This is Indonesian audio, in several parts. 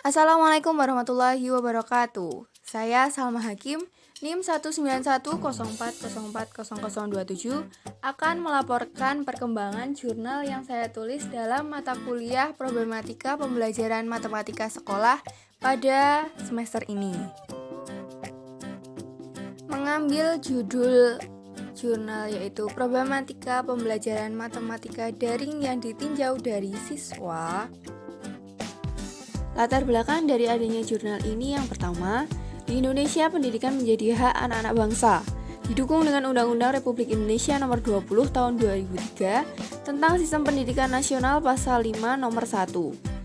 Assalamualaikum warahmatullahi wabarakatuh. Saya Salma Hakim, NIM 19104040027 akan melaporkan perkembangan jurnal yang saya tulis dalam mata kuliah Problematika Pembelajaran Matematika Sekolah pada semester ini. Mengambil judul jurnal yaitu Problematika Pembelajaran Matematika Daring yang ditinjau dari siswa. Latar belakang dari adanya jurnal ini yang pertama, di Indonesia pendidikan menjadi hak anak-anak bangsa. Didukung dengan Undang-Undang Republik Indonesia Nomor 20 Tahun 2003 tentang Sistem Pendidikan Nasional Pasal 5 Nomor 1.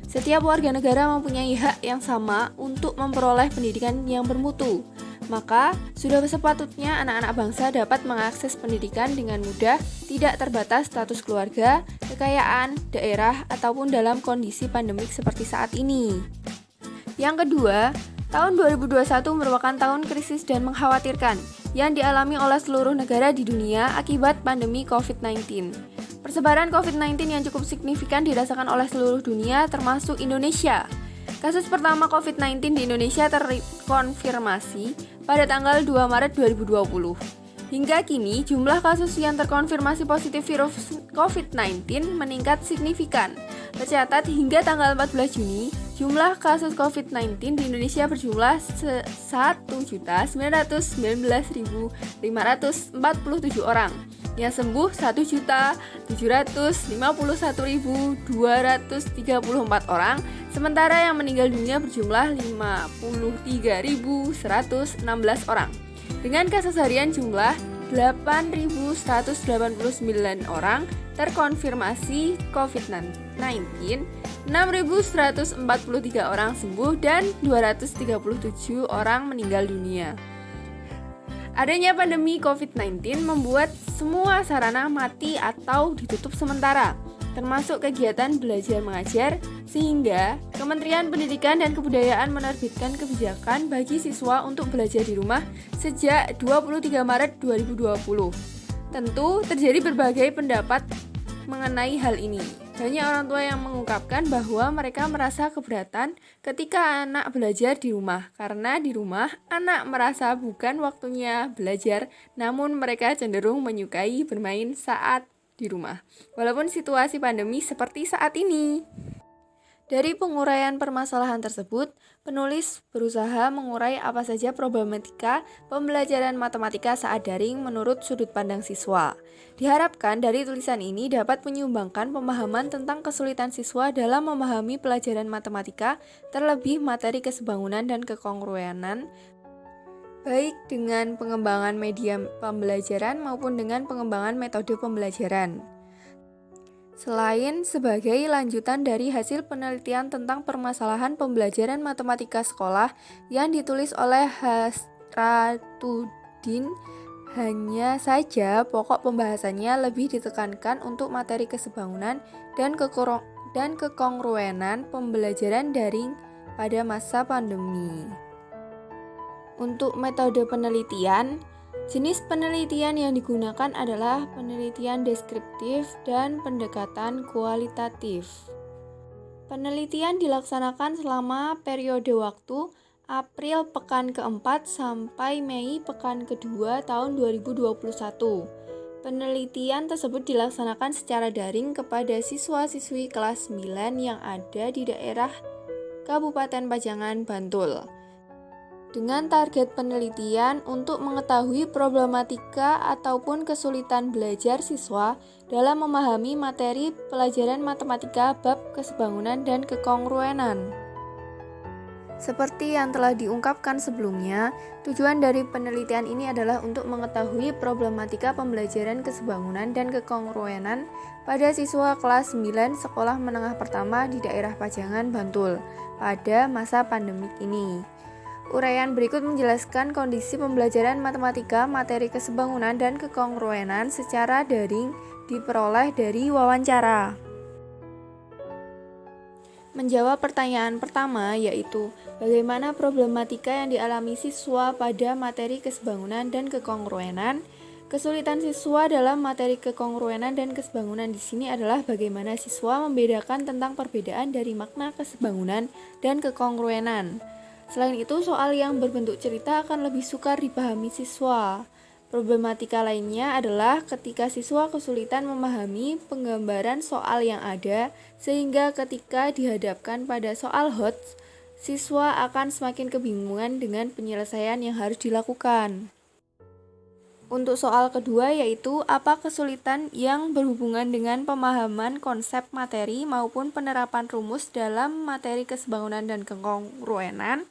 Setiap warga negara mempunyai hak yang sama untuk memperoleh pendidikan yang bermutu. Maka, sudah sepatutnya anak-anak bangsa dapat mengakses pendidikan dengan mudah, tidak terbatas status keluarga, kekayaan, daerah, ataupun dalam kondisi pandemik seperti saat ini. Yang kedua, tahun 2021 merupakan tahun krisis dan mengkhawatirkan yang dialami oleh seluruh negara di dunia akibat pandemi COVID-19. Persebaran COVID-19 yang cukup signifikan dirasakan oleh seluruh dunia termasuk Indonesia. Kasus pertama COVID-19 di Indonesia terkonfirmasi pada tanggal 2 Maret 2020. Hingga kini, jumlah kasus yang terkonfirmasi positif virus COVID-19 meningkat signifikan. Tercatat hingga tanggal 14 Juni, jumlah kasus COVID-19 di Indonesia berjumlah 1.919.547 orang. Yang sembuh 1.751.234 orang, sementara yang meninggal dunia berjumlah 53.116 orang. Dengan kasus harian jumlah 8.189 orang terkonfirmasi COVID-19, 6.143 orang sembuh dan 237 orang meninggal dunia. Adanya pandemi COVID-19 membuat semua sarana mati atau ditutup sementara, termasuk kegiatan belajar mengajar, sehingga Kementerian Pendidikan dan Kebudayaan menerbitkan kebijakan bagi siswa untuk belajar di rumah sejak 23 Maret 2020. Tentu terjadi berbagai pendapat mengenai hal ini. Banyak orang tua yang mengungkapkan bahwa mereka merasa keberatan ketika anak belajar di rumah, karena di rumah anak merasa bukan waktunya belajar, namun mereka cenderung menyukai bermain saat di rumah, walaupun situasi pandemi seperti saat ini. Dari penguraian permasalahan tersebut, penulis berusaha mengurai apa saja problematika pembelajaran matematika saat daring menurut sudut pandang siswa. Diharapkan dari tulisan ini dapat menyumbangkan pemahaman tentang kesulitan siswa dalam memahami pelajaran matematika, terlebih materi kesebangunan dan kekongruenan, baik dengan pengembangan media pembelajaran maupun dengan pengembangan metode pembelajaran. Selain sebagai lanjutan dari hasil penelitian tentang permasalahan pembelajaran matematika sekolah yang ditulis oleh Hasratudin, hanya saja pokok pembahasannya lebih ditekankan untuk materi kesebangunan dan kekongruenan pembelajaran daring pada masa pandemi. Untuk metode penelitian, jenis penelitian yang digunakan adalah penelitian deskriptif dan pendekatan kualitatif. Penelitian dilaksanakan selama periode waktu April pekan keempat sampai Mei pekan kedua tahun 2021. Penelitian tersebut dilaksanakan secara daring kepada siswa-siswi kelas 9 yang ada di daerah Kabupaten Pajangan, Bantul, dengan target penelitian untuk mengetahui problematika ataupun kesulitan belajar siswa dalam memahami materi pelajaran matematika bab kesebangunan dan kekongruenan. Seperti yang telah diungkapkan sebelumnya, tujuan dari penelitian ini adalah untuk mengetahui problematika pembelajaran kesebangunan dan kekongruenan pada siswa kelas 9 sekolah menengah pertama di daerah Pajangan, Bantul pada masa pandemik ini. Uraian berikut menjelaskan kondisi pembelajaran matematika, materi kesebangunan, dan kekongruenan secara daring diperoleh dari wawancara. Menjawab pertanyaan pertama, yaitu bagaimana problematika yang dialami siswa pada materi kesebangunan dan kekongruenan, Kesulitan siswa dalam materi kekongruenan dan kesebangunan di sini adalah bagaimana siswa membedakan tentang perbedaan dari makna kesebangunan dan kekongruenan. Selain itu, soal yang berbentuk cerita akan lebih sukar dipahami siswa. Problematika lainnya adalah ketika siswa kesulitan memahami penggambaran soal yang ada, sehingga ketika dihadapkan pada soal HOTS, siswa akan semakin kebingungan dengan penyelesaian yang harus dilakukan. Untuk soal kedua yaitu apa kesulitan yang berhubungan dengan pemahaman konsep materi maupun penerapan rumus dalam materi kesebangunan dan kekongruenan.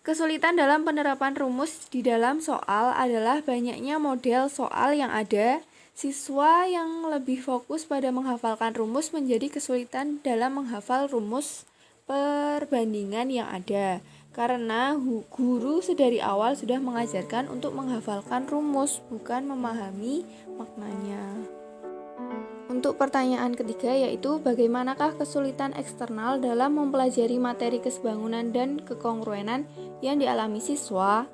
Kesulitan dalam penerapan rumus di dalam soal adalah banyaknya model soal yang ada. Siswa yang lebih fokus pada menghafalkan rumus menjadi kesulitan dalam menghafal rumus perbandingan yang ada. Karena guru sedari awal sudah mengajarkan untuk menghafalkan rumus, bukan memahami maknanya. Untuk pertanyaan ketiga yaitu bagaimanakah kesulitan eksternal dalam mempelajari materi kesebangunan dan kekongruenan yang dialami siswa?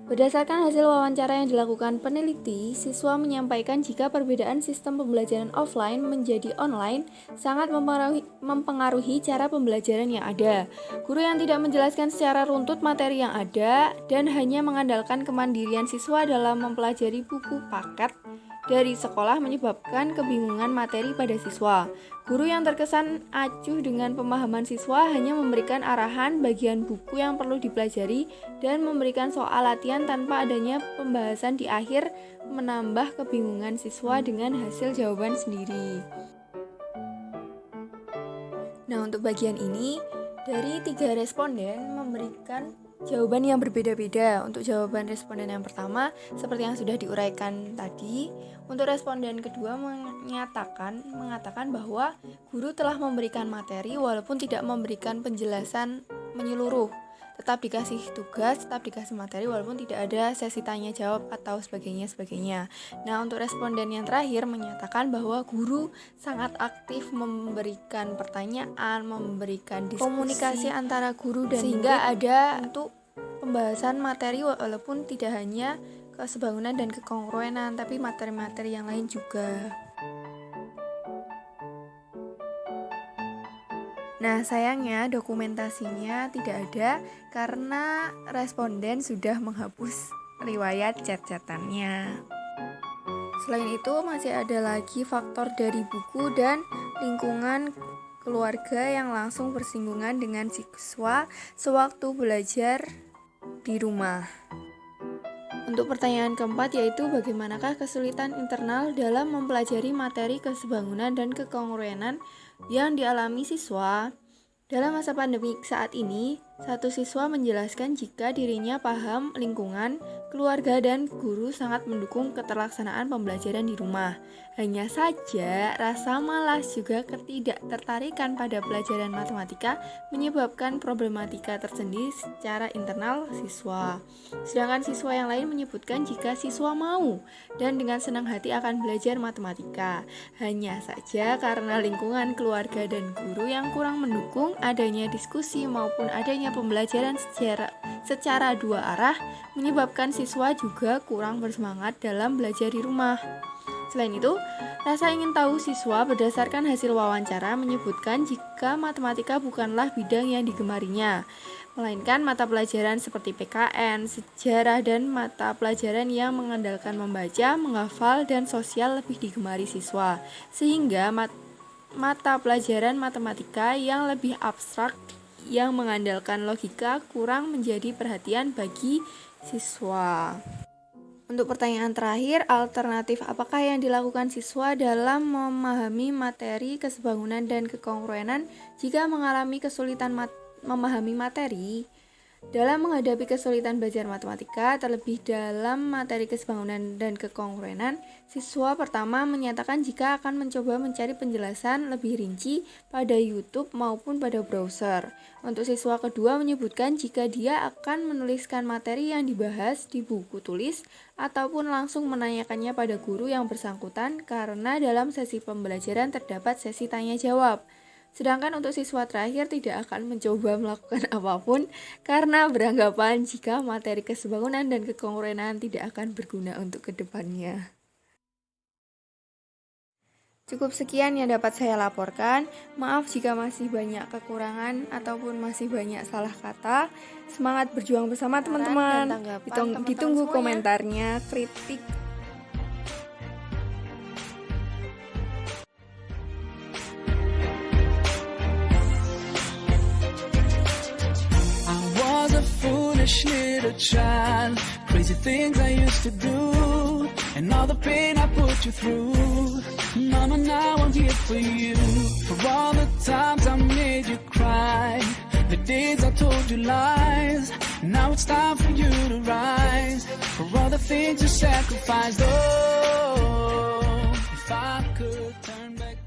Berdasarkan hasil wawancara yang dilakukan peneliti, siswa menyampaikan jika perbedaan sistem pembelajaran offline menjadi online sangat mempengaruhi cara pembelajaran yang ada. Guru yang tidak menjelaskan secara runtut materi yang ada dan hanya mengandalkan kemandirian siswa dalam mempelajari buku paket dari sekolah menyebabkan kebingungan materi pada siswa. Guru yang terkesan acuh dengan pemahaman siswa hanya memberikan arahan bagian buku yang perlu dipelajari dan memberikan soal latihan tanpa adanya pembahasan di akhir, menambah kebingungan siswa dengan hasil jawaban sendiri. Nah, untuk bagian ini dari 3 responden memberikan jawaban yang berbeda-beda. Untuk jawaban responden yang pertama, seperti yang sudah diuraikan tadi, untuk responden kedua mengatakan bahwa guru telah memberikan materi walaupun tidak memberikan penjelasan menyeluruh. Tetap dikasih tugas, tetap dikasih materi walaupun tidak ada sesi tanya jawab atau sebagainya. Nah, untuk responden yang terakhir menyatakan bahwa guru sangat aktif memberikan pertanyaan, memberikan diskusi, komunikasi antara guru dan sehingga murid ada untuk pembahasan materi walaupun tidak hanya kesebangunan dan kekongruenan, tapi materi-materi yang lain juga. Nah, sayangnya dokumentasinya tidak ada karena responden sudah menghapus riwayat chat-chatannya. Selain itu, masih ada lagi faktor dari buku dan lingkungan keluarga yang langsung bersinggungan dengan siswa sewaktu belajar di rumah. Untuk pertanyaan keempat yaitu bagaimanakah kesulitan internal dalam mempelajari materi kesebangunan dan kekongruenan yang dialami siswa. Dalam masa pandemi saat ini, satu siswa menjelaskan jika dirinya paham lingkungan, keluarga, dan guru sangat mendukung keterlaksanaan pembelajaran di rumah. Hanya saja, rasa malas juga ketidaktertarikan pada pelajaran matematika menyebabkan problematika tersendiri secara internal siswa. Sedangkan siswa yang lain menyebutkan jika siswa mau dan dengan senang hati akan belajar matematika. Hanya saja karena lingkungan keluarga dan guru yang kurang mendukung adanya diskusi maupun adanya pembelajaran secara dua arah menyebabkan siswa juga kurang bersemangat dalam belajar di rumah. Selain itu, rasa ingin tahu siswa berdasarkan hasil wawancara menyebutkan jika matematika bukanlah bidang yang digemarinya, melainkan mata pelajaran seperti PKN, sejarah, dan mata pelajaran yang mengandalkan membaca, menghafal, dan sosial lebih digemari siswa. Sehingga mata pelajaran matematika yang lebih abstrak yang mengandalkan logika kurang menjadi perhatian bagi siswa. Untuk pertanyaan terakhir, alternatif apakah yang dilakukan siswa dalam memahami materi kesebangunan dan kekongruenan jika mengalami kesulitan memahami materi? Dalam menghadapi kesulitan belajar matematika, terlebih dalam materi kesebangunan dan kekongruenan, siswa pertama menyatakan jika akan mencoba mencari penjelasan lebih rinci pada YouTube maupun pada browser. Untuk siswa kedua menyebutkan jika dia akan menuliskan materi yang dibahas di buku tulis ataupun langsung menanyakannya pada guru yang bersangkutan karena dalam sesi pembelajaran terdapat sesi tanya jawab. Sedangkan untuk siswa terakhir tidak akan mencoba melakukan apapun karena beranggapan jika materi kesebangunan dan kekongruenan tidak akan berguna untuk kedepannya. Cukup sekian yang dapat saya laporkan. Maaf jika masih banyak kekurangan ataupun masih banyak salah kata. Semangat berjuang bersama teman-teman. Ditunggu komentarnya, kritik. Little child, crazy things I used to do, and all the pain I put you through. Mama, now I'm here for you. For all the times I made you cry, the days I told you lies. Now it's time for you to rise. For all the things you sacrificed. Oh, if I could turn back